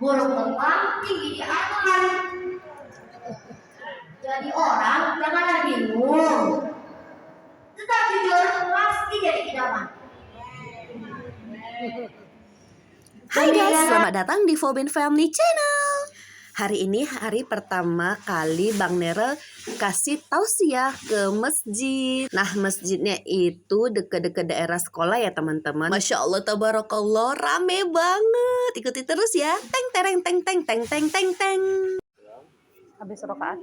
burung terbang tinggi di atas. Jadi orang janganlah bingung, tetap jujur pasti jadi idaman. Hai guys, selamat datang di Fobin Family Channel. Hari ini hari pertama kali Bang Nerel kasih tausiah ke masjid. Nah, masjidnya itu dekat-dekat daerah sekolah ya teman-teman. Masya Allah, tabarakallah, rame banget. Ikuti terus ya. Teng tereng teng teng teng teng teng teng. Habis rokaat?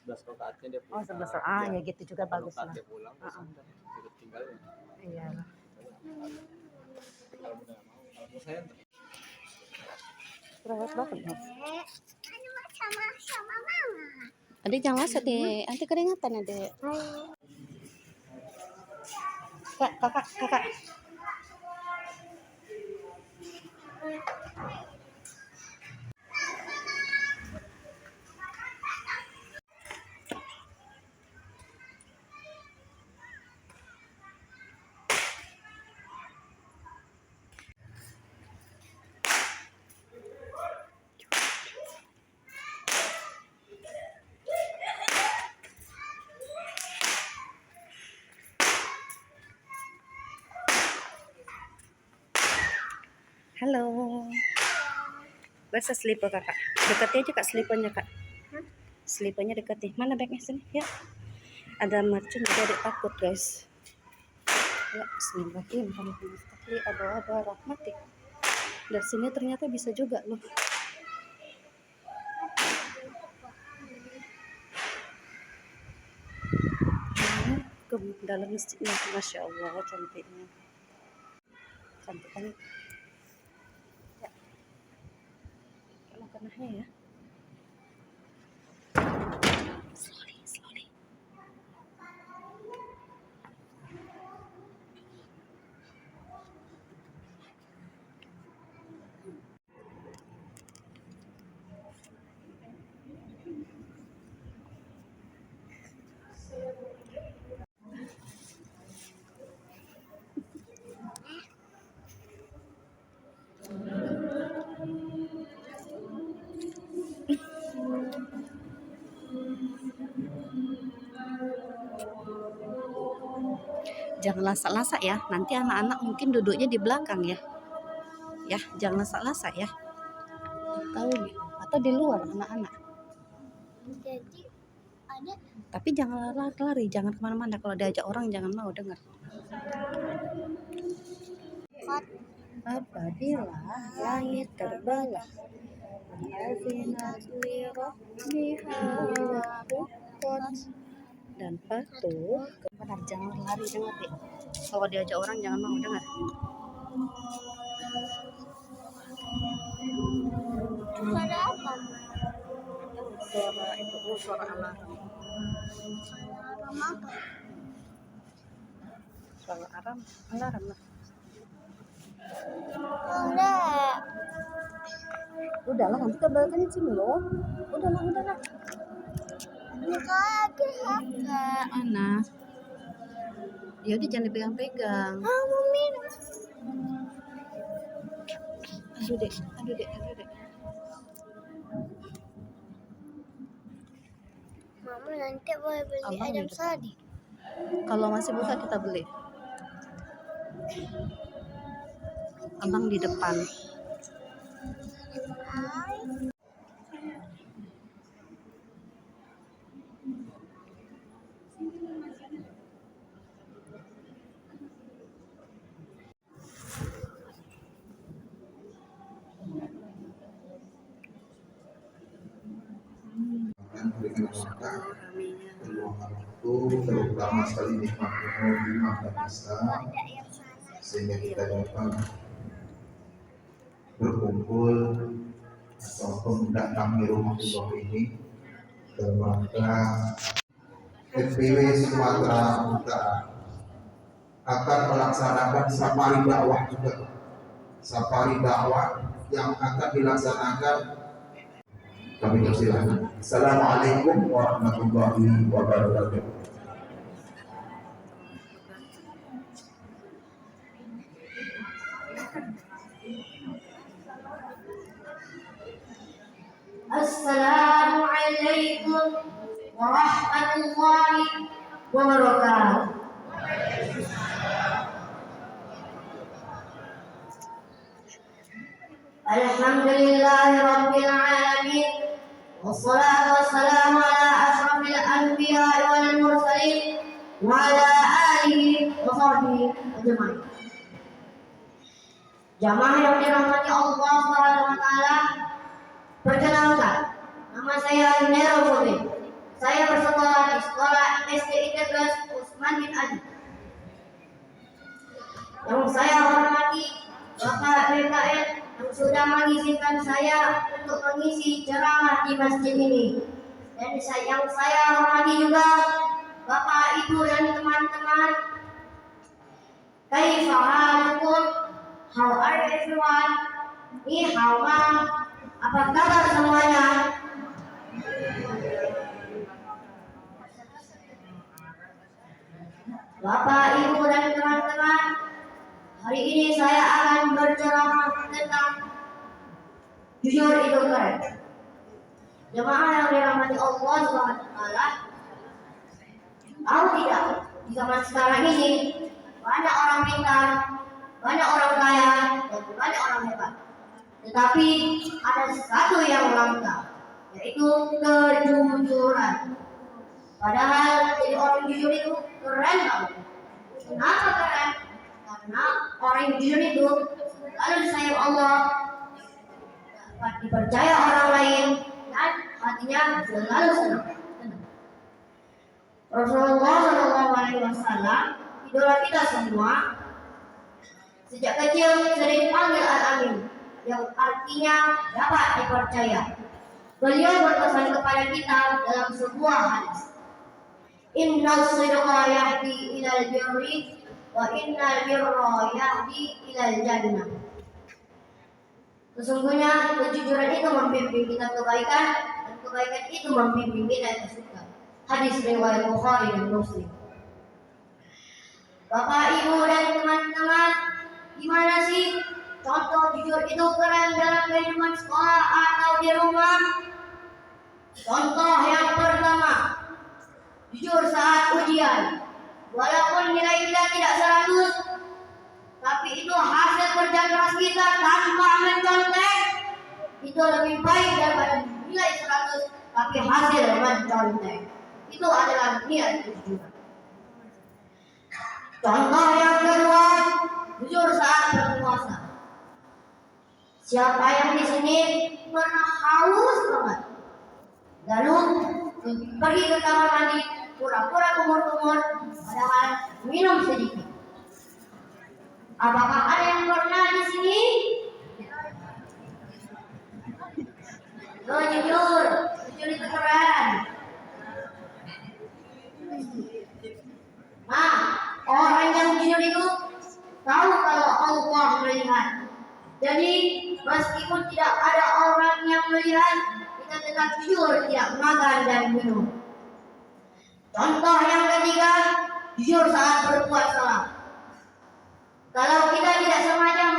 11 rokaatnya dia pulang. Oh 11 rokaat, ya gitu juga bagus lah. Dia pulang, ikut tinggalnya. Iya. Kalau udah mau, kalau saya Berapa mas? Sama mama. Adik jangan langsung deh, nanti keringatan adek. Kakak. Halo. Where's the slipper kakak? Dekatnya aja kak slippernya kak. Slippernya dekatnya. Mana bagnya sini? Ya. Ada mercun juga adik takut guys. Ya bismillahirrahmanirrahim. Ada rahmatik. Dari sini ternyata bisa juga loh. Ke dalam masjidnya, masya Allah cantiknya. Cantik kan? Ya. Kalau kenahnya ya. Slowly. Jangan lasak-lasak ya, nanti anak-anak mungkin duduknya di belakang ya. Ya, jangan lasak-lasak ya. Tahu nih, atau di luar anak-anak. Jadi ada. Tapi jangan lari-lari, jangan kemana-mana. Kalau diajak orang jangan mau dengar. Apabila langit terbelah, dan patuh, benar jangan lari dengar deh. Kalau diajak orang jangan mau dengar. Suara apa? Suara itu suara alarm. Alarm apa? Suara alarm lah. Enggak. Udahlah nanti kabarkan sini loh. Udahlah. Enggak ada. Ana. Ya udah jangan dipegang-pegang. Mau minum. Aduh dek. Mama nanti boleh beli Abang ayam di depan. sadi. Kalau masih buka kita beli. Abang di depan. Terutama sekali nikmatnya iman dan Islam, sehingga kita dapat berkumpul atau mendatangi rumah Allah ini dalam rangka FPW Sumatera Utara akan melaksanakan safari dakwah juga. Safari dakwah yang akan dilaksanakan, kami persilakan. Assalamualaikum warahmatullahi wabarakatuh. Assalamualaikum warahmatullahi wabarakatuh. Alhamdulillahi rabbil alamin. Wassalatu wassalamu ala asyrafil anbiya'i wal mursalin wa ala alihi wa sahbihi ajma'in. Jamaah yang dirahmati Allah Subhanahu wa taala, perkenalkan, nama saya Nero Bobe. Saya bersekolah di sekolah SD Integras Usman bin Adi. Yang saya hormati Bapak BKN yang sudah mengizinkan saya untuk mengisi ceramah di masjid ini. Dan yang saya hormati juga Bapak, Ibu, dan teman-teman. Kaifa halukum? How are you everyone? Ni hao ma. Apa kabar semuanya? Bapak, Ibu, dan teman-teman, hari ini saya akan berceramah tentang jujur itu keren. Jemaah yang dirahmati Allah SWT, tahu tidak, di zaman sekarang ini banyak orang pintar, banyak orang kaya, dan banyak orang hebat. Tetapi ada satu yang langka, yaitu kejujuran. Padahal jadi orang jujur itu keren banget. Kenapa keren? Karena orang yang jujur itu lalu disayang Allah, dapat dipercaya orang lain, dan hatinya selalu senang. Rasulullah SAW, idola kita semua, sejak kecil sering dipanggil Al-Amin, yang artinya dapat dipercaya. Beliau berpesan kepada kita dalam sebuah hadis, Inna sidqa yahdi ilal birri wa innal birra yahdi ilal jannah. Sesungguhnya kejujuran itu membimbing kita kebaikan, dan kebaikan itu membimbing kita ke surga. Hadis riwayat Bukhari dan Muslim. Bapak, Ibu, dan teman-teman, gimana sih contoh jujur itu keren dalam kehidupan sekolah atau di rumah? Contoh yang pertama, jujur saat ujian. Walaupun nilai kita tidak 100, tapi itu hasil kerja keras kita tanpa mencontek. Itu lebih baik daripada nilai 100 tapi hasil mencontek. Itu adalah nilai kejujuran. Contoh yang kedua, jujur saat berpuasa. Siapa yang di sini pernah haus banget, lalu pergi ke kamar mandi, pura-pura kumur-kumur, padahal minum sedikit? Apakah ada yang pernah di sini? Jujur itu keren. Nah, orang yang jujur itu tahu kalau Allah melihat. Jadi meskipun tidak ada orang yang melihat, kita tetap jujur tidak makan dan minum. Contoh yang ketiga, jujur saat berbuat salah. Kalau kita tidak sengaja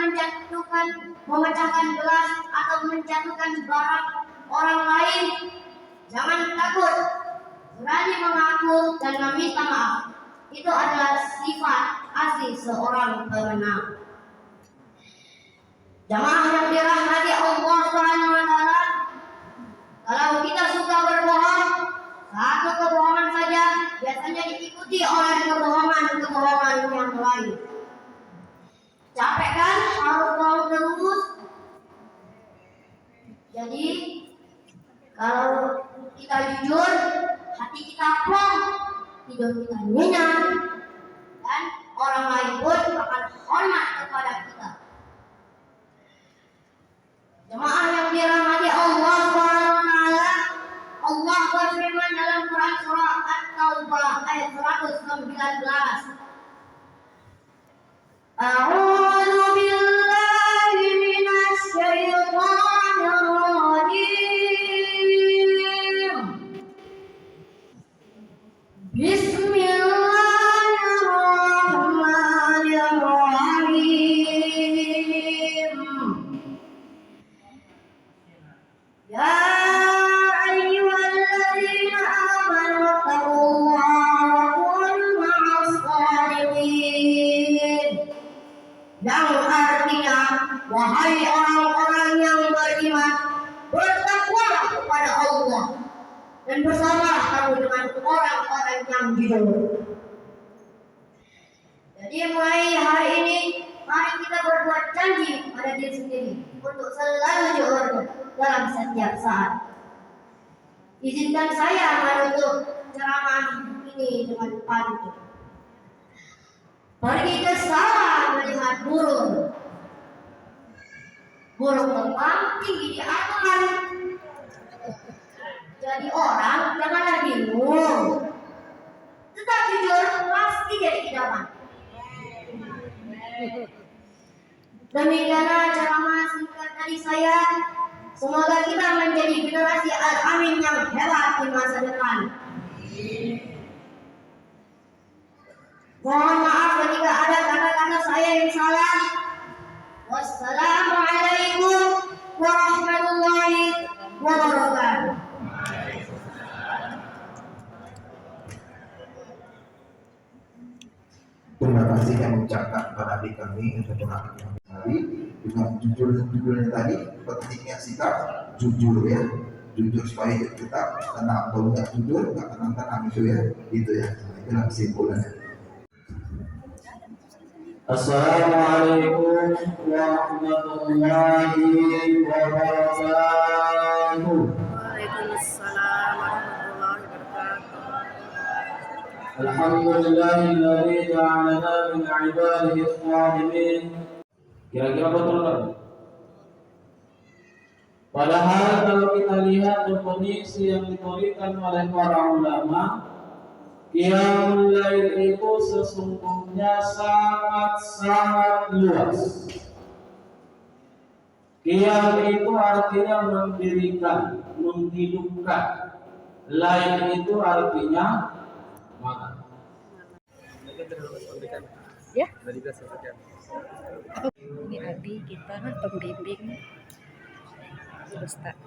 memecahkan gelas atau menjatuhkan barang orang lain, jangan takut, berani mengaku dan meminta maaf. Itu adalah sifat asli seorang pemenang. Jamaah yang dirahmati Allah Subhanahu wa taala, kalau kita suka berbohong, satu kebohongan saja biasanya diikuti oleh kebohongan yang lain. Capek kan harus bohong terus? Jadi kalau kita jujur, hati kita plong, tidur kita nyenyak, dan orang lain pun akan hormat kepada kita. Jemaah yang dirahmati Allah Subhanahu wa taala, Allah berfirman dalam Quran surah At-Taubah ayat 119. A'udzu billahi minasy syaithanir rajim. Bismillahirrahmanirrahim. yang artinya, wahai orang-orang yang beriman, bertakwalah kepada Allah dan bersamalah kamu dengan orang-orang yang jujur. Jadi mulai hari ini, mari kita berbuat janji pada diri sendiri untuk selalu jujur dalam setiap saat. Izinkan saya menutup ceramah ini dengan pantun. Pergi ke sawah melihat burung. Burung terbang tinggi di atas. Jadi orang janganlah bingung. Tetap jujur pasti jadi idaman. Demikianlah ceramah singkat dari saya. Semoga kita menjadi generasi al-amin yang hebat di masa depan. Mohon maaf ketika ada kata-kata saya yang salah. Wassalamualaikum warahmatullahi wabarakatuh. Terima kasih yang mengucapkan kepada adik kami untuk menangkap kami hari dengan jujurnya tadi, pentingnya sikap jujur ya, jujur supaya kita karena kalau nggak jujur nggak tenang itu ya, itulah kesimpulannya. Assalamualaikum warahmatullahi wabarakatuh. Waalaikumsalam warahmatullahi wabarakatuh. Alhamdulillahilladzi ja'alana min 'ibadihi shalihin. Kira-kira betul kan? Padahal kalau kita lihat definisi yang diberikan oleh para ulama, Qiyamul Lail itu sesungguhnya sangat-sangat luas. Qiyam itu artinya mendirikan, menghidupkan. Lail itu artinya makan. Ya. Ini Abi kita pembimbing Ustaz.